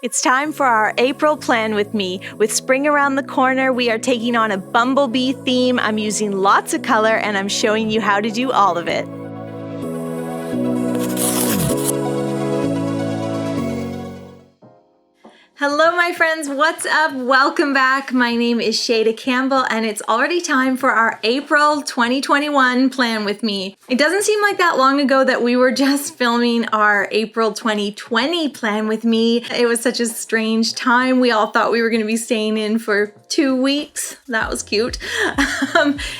It's time for our April plan with me. With spring around the corner, we are taking on a bumblebee theme. I'm using lots of color and I'm showing you how to do all of it. Hello my friends, what's up? Welcome back. My name is Shayda Campbell and it's already time for our April 2021 plan with me. It doesn't seem like that long ago that we were just filming our April 2020 plan with me. It was such a strange time. We all thought we were going to be staying in for 2 weeks. That was cute.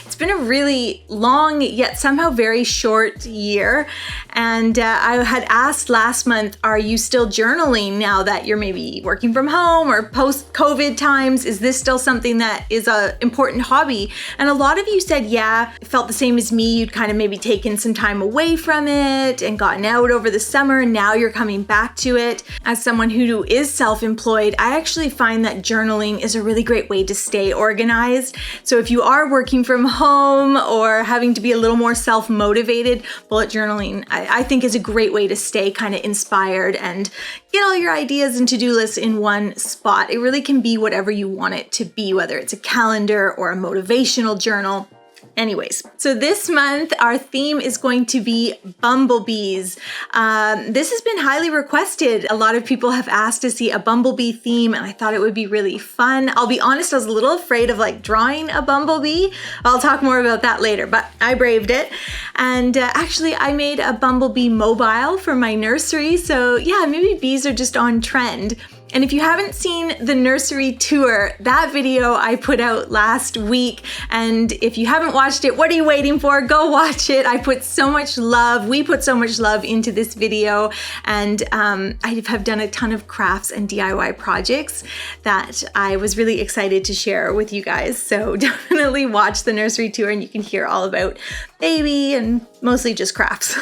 It's been a really long yet somehow very short year. And I had asked last month, are you still journaling now that you're maybe working from home or post-COVID times? Is this still something that is an important hobby? And a lot of you said, yeah, it felt the same as me. You'd kind of maybe taken some time away from it and gotten out over the summer. And now you're coming back to it. As someone who is self-employed, I actually find that journaling is a really great way to stay organized. So if you are working from home or having to be a little more self-motivated, bullet journaling, I think is a great way to stay kind of inspired and get all your ideas and to-do lists in one spot. It really can be whatever you want it to be, whether it's a calendar or a motivational journal. Anyways, so this month our theme is going to be bumblebees. This has been highly requested. A lot of people have asked to see a bumblebee theme and I thought it would be really fun. I'll be honest, I was a little afraid of drawing a bumblebee. I'll talk more about that later, but I braved it. And actually I made a bumblebee mobile for my nursery. So yeah, maybe bees are just on trend. And if you haven't seen the nursery tour, that video I put out last week. And if you haven't watched it, what are you waiting for? Go watch it. I put so much love, we put so much love into this video. And I have done a ton of crafts and DIY projects that I was really excited to share with you guys. So definitely watch the nursery tour and you can hear all about baby and mostly just crafts.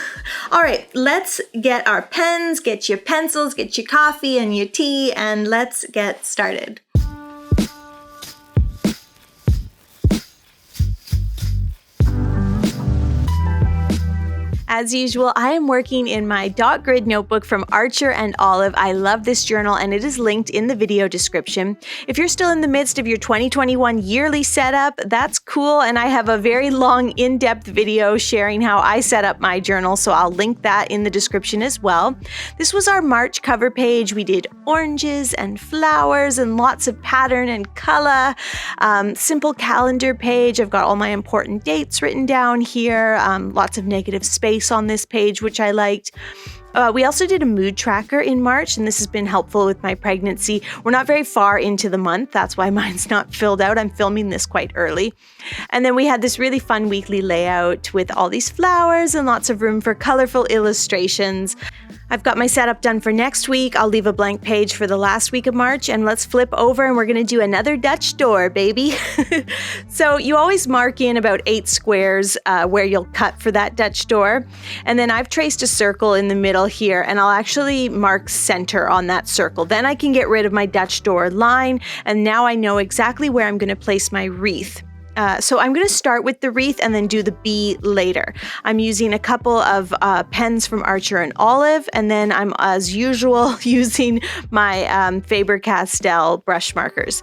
All right, let's get our pens, get your pencils, get your coffee and your tea, and let's get started. As usual, I am working in my dot grid notebook from Archer and Olive. I love this journal and it is linked in the video description. If you're still in the midst of your 2021 yearly setup, that's cool. And I have a very long in-depth video sharing how I set up my journal. So I'll link that in the description as well. This was our March cover page. We did oranges and flowers and lots of pattern and color. Simple calendar page. I've got all my important dates written down here. Lots of negative space on this page, which I liked. We also did a mood tracker in March, and this has been helpful with my pregnancy. We're not very far into the month. That's why mine's not filled out. I'm filming this quite early. And then we had this really fun weekly layout with all these flowers and lots of room for colorful illustrations. I've got my setup done for next week. I'll leave a blank page for the last week of March, and let's flip over and we're going to do another Dutch door, baby. So you always mark in about 8 squares where you'll cut for that Dutch door. And then I've traced a circle in the middle here, and I'll actually mark center on that circle. Then I can get rid of my Dutch door line, and now I know exactly where I'm going to place my wreath. So I'm going to start with the wreath and then do the bee later. I'm using a couple of pens from Archer and Olive, and then I'm, as usual, using my Faber-Castell brush markers.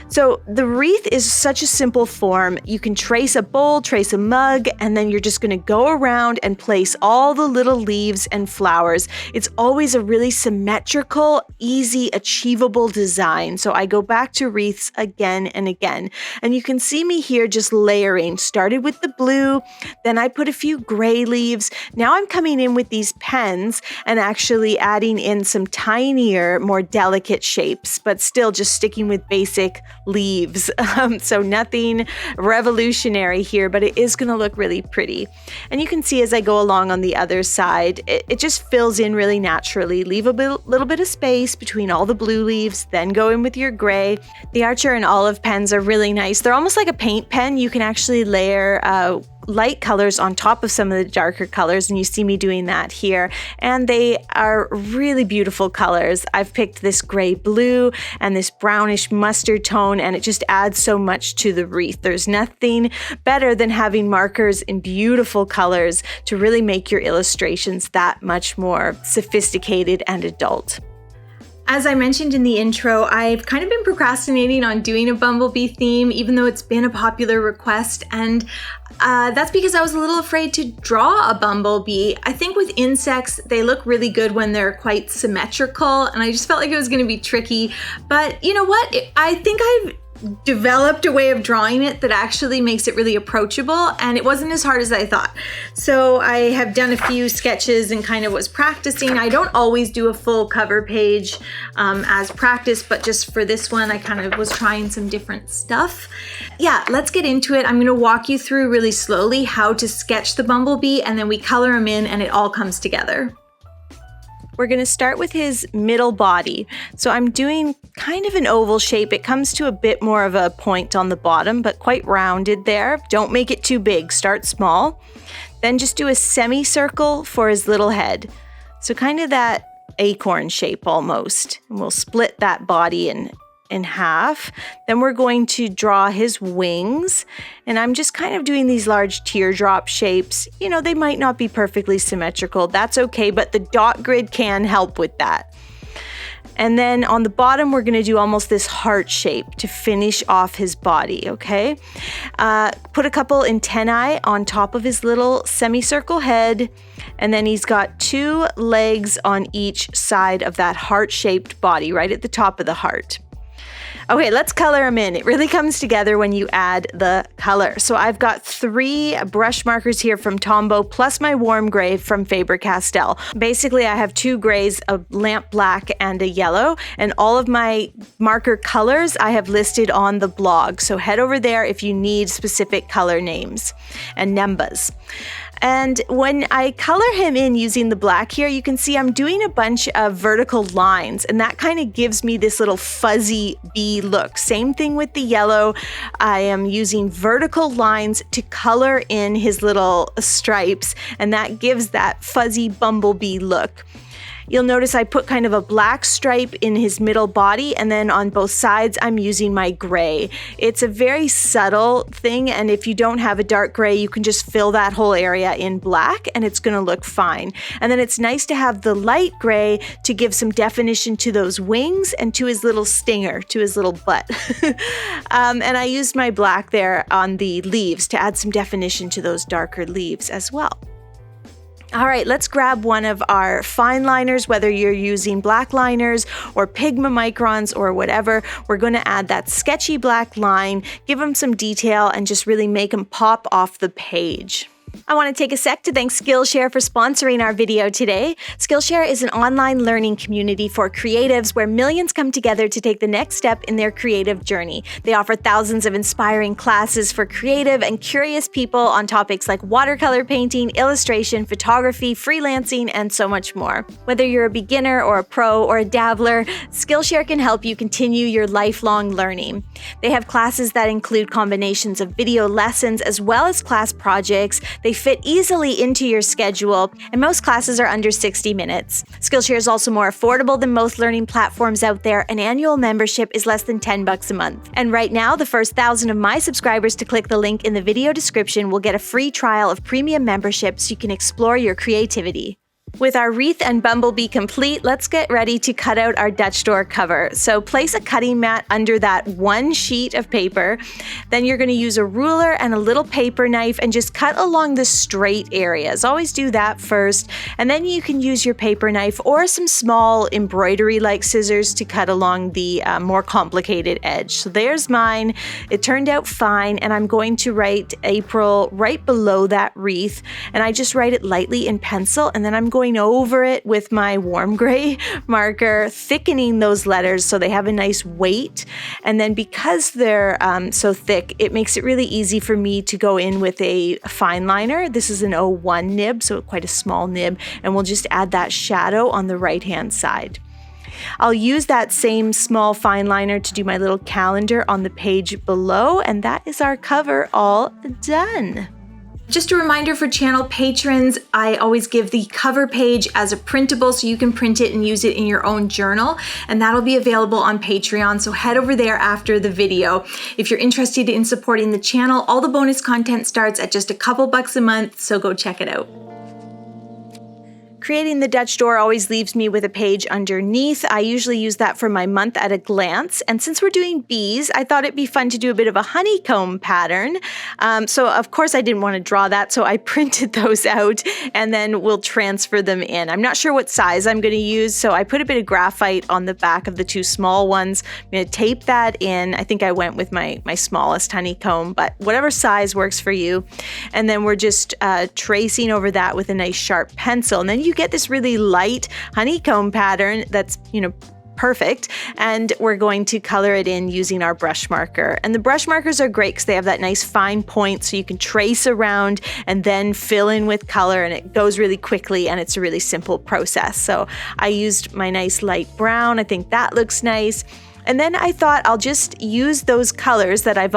So the wreath is such a simple form. You can trace a bowl, trace a mug, and then you're just going to go around and place all the little leaves and flowers. It's always a really symmetrical, easy, achievable design. So I go back to wreaths again and again. And you can see me here just layering. Started with the blue, then I put a few gray leaves. Now I'm coming in with these pens and actually adding in some tinier, more delicate shapes, but still just sticking with basic leaves. So nothing revolutionary here, but it is going to look really pretty. And you can see as I go along on the other side, it just fills in really naturally. Leave a little bit of space between all the blue leaves, then go in with your gray. The Archer and Olive pens are really nice. They're almost like a paint pen. You can actually layer light colors on top of some of the darker colors, and you see me doing that here, and they are really beautiful colors. I've picked this gray blue and this brownish mustard tone, and it just adds so much to the wreath. There's nothing better than having markers in beautiful colors to really make your illustrations that much more sophisticated and adult. As I mentioned in the intro, I've kind of been procrastinating on doing a bumblebee theme, even though it's been a popular request, and that's because I was a little afraid to draw a bumblebee. I think with insects, they look really good when they're quite symmetrical, and I just felt like it was going to be tricky. But you know what? I think I've developed a way of drawing it that actually makes it really approachable, and it wasn't as hard as I thought. So I have done a few sketches and kind of was practicing. I don't always do a full cover page as practice, but just for this one, I kind of was trying some different stuff. Yeah, let's get into it. I'm going to walk you through really slowly how to sketch the bumblebee, and then we color him in and it all comes together. We're going to start with his middle body. So I'm doing kind of an oval shape. It comes to a bit more of a point on the bottom, but quite rounded there. Don't make it too big, start small. Then just do a semicircle for his little head. So kind of that acorn shape almost. And we'll split that body in half. Then we're going to draw his wings, and I'm just kind of doing these large teardrop shapes. You know, they might not be perfectly symmetrical. That's okay, but the dot grid can help with that. And then on the bottom, we're going to do almost this heart shape to finish off his body, okay? Put a couple antennae on top of his little semicircle head, and then he's got 2 legs on each side of that heart-shaped body, right at the top of the heart. Okay, let's color him in. It really comes together when you add the color. So I've got 3 brush markers here from Tombow plus my warm gray from Faber-Castell. Basically, I have 2 grays, a lamp black and a yellow, and all of my marker colors I have listed on the blog. So head over there if you need specific color names and numbers. And when I color him in using the black here, you can see I'm doing a bunch of vertical lines, and that kind of gives me this little fuzzy bee look. Same thing with the yellow. I am using vertical lines to color in his little stripes, and that gives that fuzzy bumblebee look. You'll notice I put kind of a black stripe in his middle body, and then on both sides I'm using my gray. It's a very subtle thing, and if you don't have a dark gray, you can just fill that whole area in black and it's going to look fine. And then it's nice to have the light gray to give some definition to those wings and to his little stinger, to his little butt. And I used my black there on the leaves to add some definition to those darker leaves as well. All right, let's grab one of our fine liners, whether you're using black liners or Pigma microns or whatever. We're going to add that sketchy black line, give them some detail, and just really make them pop off the page. I want to take a sec to thank Skillshare for sponsoring our video today. Skillshare is an online learning community for creatives where millions come together to take the next step in their creative journey. They offer thousands of inspiring classes for creative and curious people on topics like watercolor painting, illustration, photography, freelancing, and so much more. Whether you're a beginner or a pro or a dabbler, Skillshare can help you continue your lifelong learning. They have classes that include combinations of video lessons as well as class projects. They fit easily into your schedule, and most classes are under 60 minutes. Skillshare is also more affordable than most learning platforms out there. An annual membership is less than $10 a month. And right now, the first 1,000 of my subscribers to click the link in the video description will get a free trial of premium membership so you can explore your creativity. With our wreath and bumblebee complete, let's get ready to cut out our Dutch door cover. So place a cutting mat under that 1 sheet of paper. Then you're going to use a ruler and a little paper knife and just cut along the straight areas. Always do that first. And then you can use your paper knife or some small embroidery-like scissors to cut along the more complicated edge. So there's mine. It turned out fine, and I'm going to write April right below that wreath. And I just write it lightly in pencil, and then I'm going over it with my warm gray marker, thickening those letters so they have a nice weight. And then because they're so thick, it makes it really easy for me to go in with a fine liner. This is an 01 nib, so quite a small nib, and we'll just add that shadow on the right-hand side. I'll use that same small fine liner to do my little calendar on the page below, and that is our cover all done. Just a reminder for channel patrons, I always give the cover page as a printable so you can print it and use it in your own journal, and that'll be available on Patreon, so head over there after the video. If you're interested in supporting the channel, all the bonus content starts at just a couple bucks a month, so go check it out. Creating the Dutch door always leaves me with a page underneath. I usually use that for my month at a glance. And since we're doing bees, I thought it'd be fun to do a bit of a honeycomb pattern. So of course I didn't want to draw that, so I printed those out and then we'll transfer them in. I'm not sure what size I'm going to use, so I put a bit of graphite on the back of the two small ones. I'm going to tape that in. I think I went with my smallest honeycomb, but whatever size works for you. And then we're just tracing over that with a nice sharp pencil. And then you get this really light honeycomb pattern that's, perfect. And we're going to color it in using our brush marker. And the brush markers are great because they have that nice fine point, so you can trace around and then fill in with color, and it goes really quickly and it's a really simple process. So I used my nice light brown. I think that looks nice. And then I thought I'll just use those colors that I've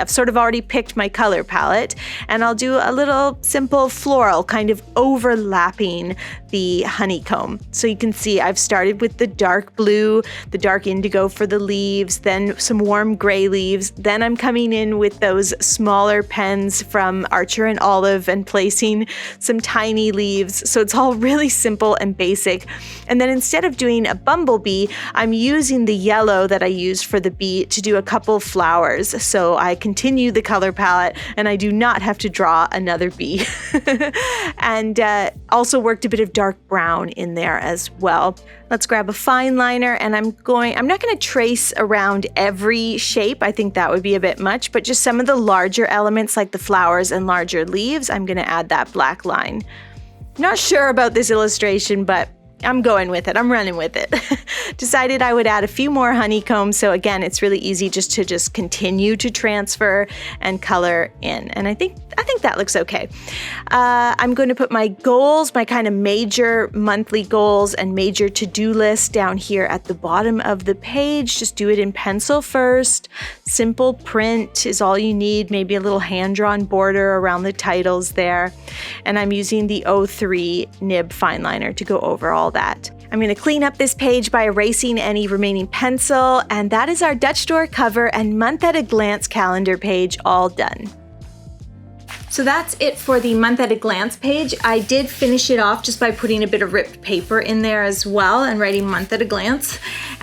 sort of already picked my color palette, and I'll do a little simple floral kind of overlapping the honeycomb. So you can see I've started with the dark blue, the dark indigo for the leaves, then some warm gray leaves. Then I'm coming in with those smaller pens from Archer and Olive and placing some tiny leaves. So it's all really simple and basic. And then instead of doing a bumblebee, I'm using the yellow that I used for the bee to do a couple flowers. So I continue the color palette and I do not have to draw another bee. And also worked a bit of dark brown in there as well. Let's grab a fine liner, and I'm not going to trace around every shape. I think that would be a bit much, but just some of the larger elements like the flowers and larger leaves, I'm going to add that black line. Not sure about this illustration, but I'm going with it. I'm running with it. Decided I would add a few more honeycombs. So again, it's really easy just to continue to transfer and color in. And I think that looks okay. I'm going to put my goals, my kind of major monthly goals and major to-do list down here at the bottom of the page. Just do it in pencil first. Simple print is all you need. Maybe a little hand-drawn border around the titles there. And I'm using the 03 nib fine liner to go over all that. I'm going to clean up this page by erasing any remaining pencil, and that is our Dutch door cover and month at a glance calendar page all done. So that's it for the month at a glance page. I did finish it off just by putting a bit of ripped paper in there as well and writing month at a glance.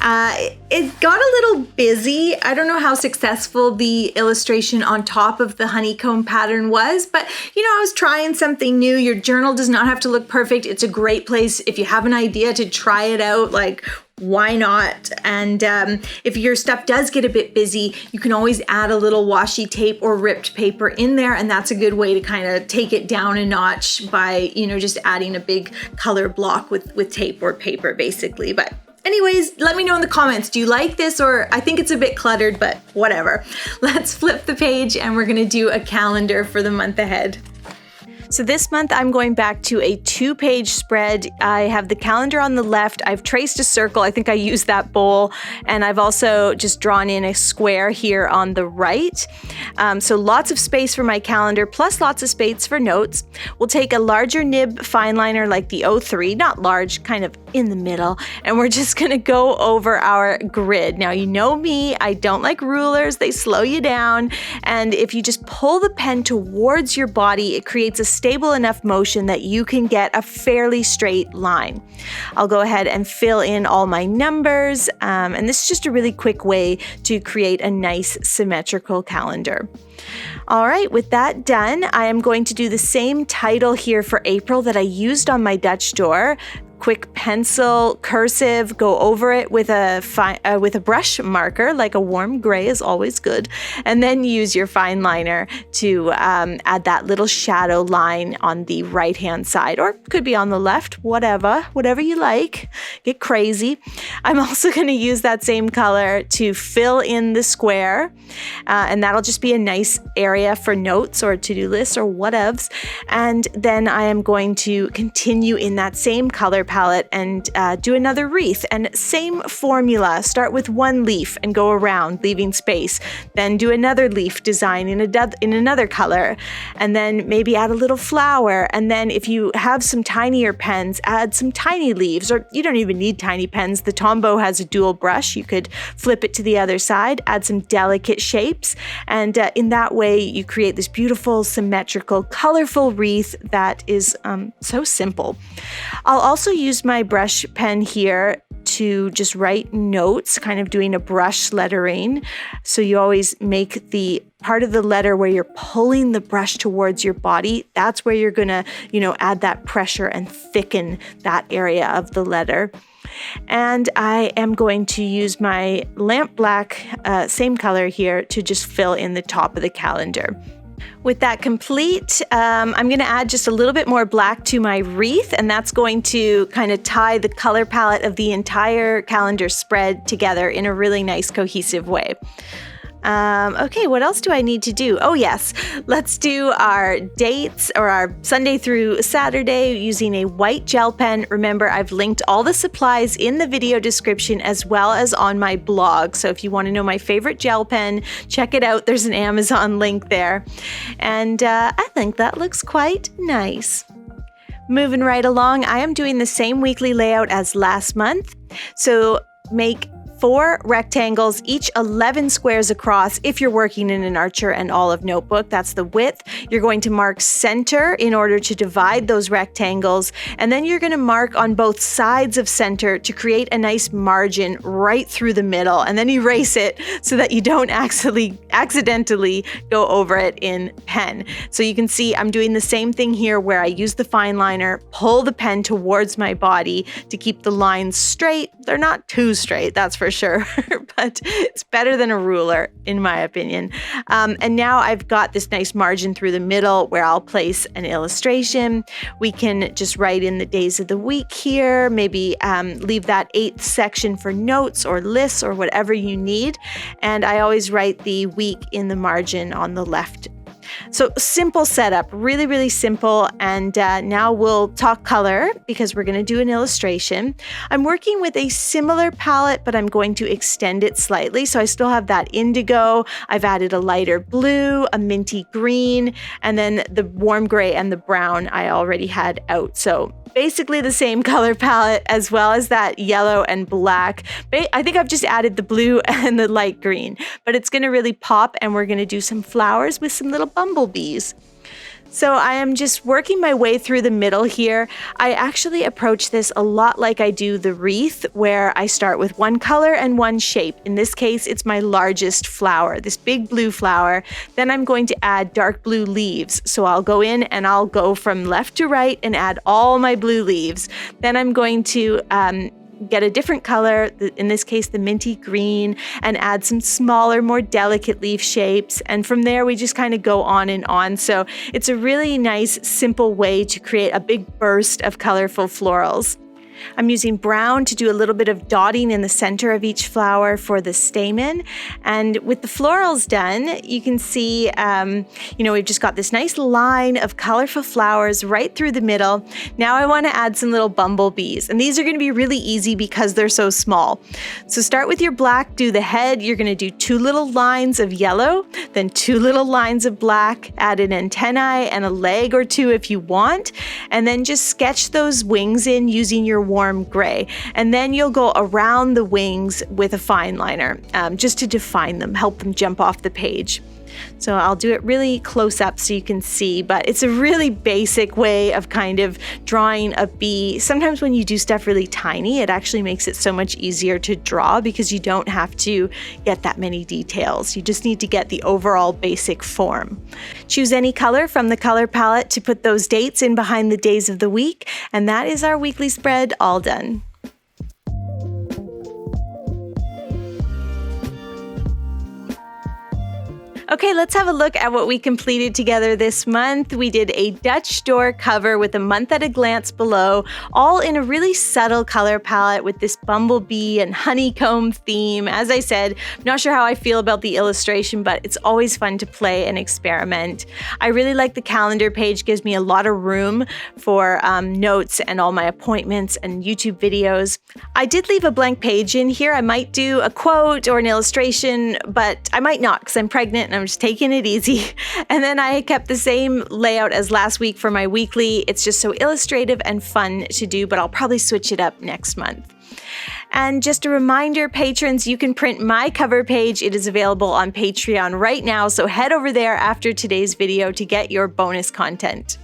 It got a little busy. I don't know how successful the illustration on top of the honeycomb pattern was, but I was trying something new. Your journal does not have to look perfect. It's a great place if you have an idea to try it out. Like, why not? And if your stuff does get a bit busy, you can always add a little washi tape or ripped paper in there, and that's a good way to kind of take it down a notch by, just adding a big color block with tape or paper, basically. But anyways, let me know in the comments, do you like this? Or I think it's a bit cluttered, but whatever. Let's flip the page and we're gonna do a calendar for the month ahead. So this month I'm going back to a 2-page spread. I have the calendar on the left. I've traced a circle. I think I used that bowl. And I've also just drawn in a square here on the right. So lots of space for my calendar, plus lots of space for notes. We'll take a larger nib fine liner like the 03, not large, kind of in the middle. And we're just gonna go over our grid. Now, you know me, I don't like rulers. They slow you down. And if you just pull the pen towards your body, it creates a stable enough motion that you can get a fairly straight line. I'll go ahead and fill in all my numbers, and this is just a really quick way to create a nice symmetrical calendar. All right, with that done, I am going to do the same title here for April that I used on my Dutch door. Quick pencil, cursive, go over it with a brush marker, like a warm gray is always good, and then use your fine liner to add that little shadow line on the right-hand side, or could be on the left, whatever you like. Get crazy. I'm also going to use that same color to fill in the square, and that'll just be a nice area for notes or to-do lists or whatevs. And then I am going to continue in that same color palette and do another wreath, and same formula. Start with one leaf and go around, leaving space. Then do another leaf design in another color, and then maybe add a little flower. And then if you have some tinier pens, add some tiny leaves, or you don't even need tiny pens. The Tombow has a dual brush. You could flip it to the other side, add some delicate shapes, and in that way you create this beautiful, symmetrical, colorful wreath that is so simple. I'll also use my brush pen here to just write notes, kind of doing a brush lettering. So you always make the part of the letter where you're pulling the brush towards your body. That's where you're gonna, add that pressure and thicken that area of the letter. And I am going to use my lamp black, same color here, to just fill in the top of the calendar. With that complete, I'm going to add just a little bit more black to my wreath, and that's going to kind of tie the color palette of the entire calendar spread together in a really nice cohesive way. Okay, what else do I need to do? Oh yes, let's do our dates, or our Sunday through Saturday, using a white gel pen. Remember, I've linked all the supplies in the video description as well as on my blog. So if you want to know my favorite gel pen, check it out. There's an Amazon link there. And I think that looks quite nice. Moving right along, I am doing the same weekly layout as last month. So make 4 rectangles, each 11 squares across if you're working in an Archer and Olive notebook. That's the width. You're going to mark center in order to divide those rectangles, and then you're going to mark on both sides of center to create a nice margin right through the middle, and then erase it so that you don't accidentally go over it in pen. So you can see I'm doing the same thing here, where I use the fine liner, pull the pen towards my body to keep the lines straight. They're not too straight, that's for sure, but it's better than a ruler in my opinion. And now I've got this nice margin through the middle where I'll place an illustration. We can just write in the days of the week here, maybe leave that 8th section for notes or lists or whatever you need. And I always write the week in the margin on the left. So simple setup, really, really simple. And now we'll talk color because we're going to do an illustration. I'm working with a similar palette, but I'm going to extend it slightly. So I still have that indigo. I've added a lighter blue, a minty green, and then the warm gray and the brown I already had out. So basically the same color palette as well as that yellow and black. I think I've just added the blue and the light green, but it's going to really pop, and we're going to do some flowers with some little bumblebees. So I am just working my way through the middle here. I actually approach this a lot like I do the wreath, where I start with one color and one shape. In this case, it's my largest flower, this big blue flower. Then I'm going to add dark blue leaves. So I'll go in and I'll go from left to right and add all my blue leaves. Then I'm going to get a different color, in this case the minty green, and add some smaller, more delicate leaf shapes. And from there we just kind of go on and on. So it's a really nice, simple way to create a big burst of colorful florals. I'm using brown to do a little bit of dotting in the center of each flower for the stamen. And with the florals done, you can see, we've just got this nice line of colorful flowers right through the middle. Now I want to add some little bumblebees, and these are going to be really easy because they're so small. So start with your black, do the head. You're going to do 2 little lines of yellow, then 2 little lines of black, add an antennae and a leg or 2 if you want, and then just sketch those wings in using your warm gray. And then you'll go around the wings with a fine liner, just to define them, help them jump off the page. So I'll do it really close up so you can see, but it's a really basic way of kind of drawing a bee. Sometimes when you do stuff really tiny, it actually makes it so much easier to draw because you don't have to get that many details. You just need to get the overall basic form. Choose any color from the color palette to put those dates in behind the days of the week, and that is our weekly spread all done. Okay, let's have a look at what we completed together this month. We did a Dutch door cover with a month at a glance below, all in a really subtle color palette with this bumblebee and honeycomb theme. As I said, I'm not sure how I feel about the illustration, but it's always fun to play and experiment. I really like the calendar page, gives me a lot of room for notes and all my appointments and YouTube videos. I did leave a blank page in here. I might do a quote or an illustration, but I might not because I'm pregnant and I'm just taking it easy. And then I kept the same layout as last week for my weekly. It's just so illustrative and fun to do, but I'll probably switch it up next month. And just a reminder, patrons, you can print my cover page. It is available on Patreon right now, so head over there after today's video to get your bonus content.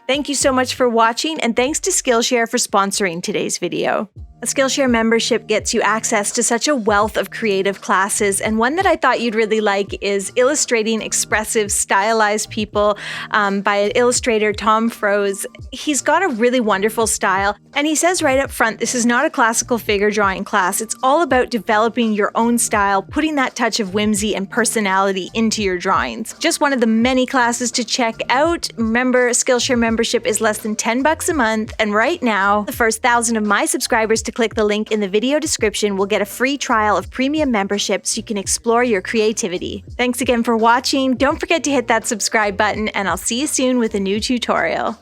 Thank you so much for watching, and thanks to Skillshare for sponsoring today's video. A Skillshare membership gets you access to such a wealth of creative classes, and one that I thought you'd really like is Illustrating Expressive Stylized People by illustrator Tom Froese. He's got a really wonderful style, and he says right up front, this is not a classical figure drawing class. It's all about developing your own style, putting that touch of whimsy and personality into your drawings. Just one of the many classes to check out. Remember, Skillshare membership is less than $10 a month, and right now, the first 1,000 of my subscribers to click the link in the video description will get a free trial of premium membership so you can explore your creativity. Thanks again for watching. Don't forget to hit that subscribe button, and I'll see you soon with a new tutorial.